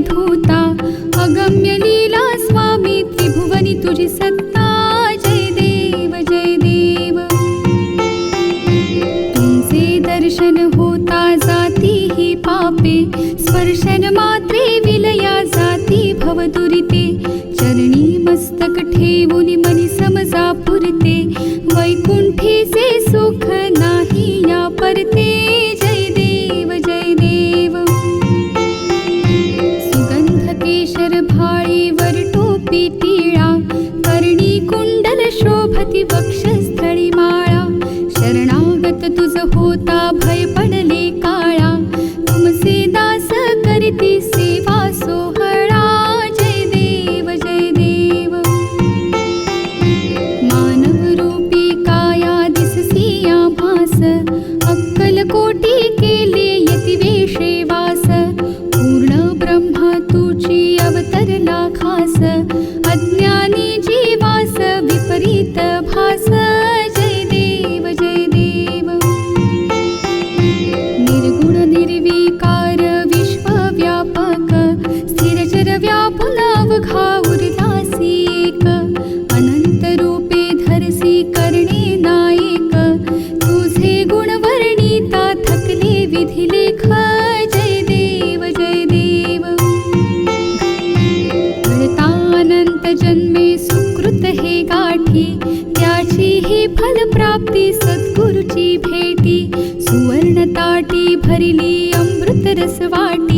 अवधूता अगम्य लीला स्वामी त्रिभुवनी तुझी सत्ता जय देव जय देव तुमचे दर्शन होता जाती ही पापे स्पर्शन मात्रे विलया जाती भवदुरिते चरणी मस्तक ठेवून मनी समजा पुरते वैकुंठीचे सुख नाही या परते जय देव जय देव सुगंध केशर भाळी वर टोपी टिळा कर्णी कुंडल शोभती वक्षस्थळी माळा शरणागत तुझ होता भय पडले काळा तुमचे दास करीती सेवा सोहळा जय देव जय देव मानव रूपी काया दिससी आभास अक्कलकोटी केले यती वेशे वास पूर्ण ब्रह्मा तुझी अवतरला खास अज्ञानी जीवास विपरीत भास जय देव जय देव निर्गुण निर्विकार विश्वव्यापक स्थिरचर व्यापुन अवघा उरलासी एक अनंत रूपे धरसी करणे नायक तुझे गुण वर्णिता थकले विधिलेख जय देव जय देव घडता अनंत जन्मे सुकृत हे गाठी त्याची ही फलप्राप्ती सद्गुरूची भेटी सुवर्ण ताटी भरिली अमृत रस वाटी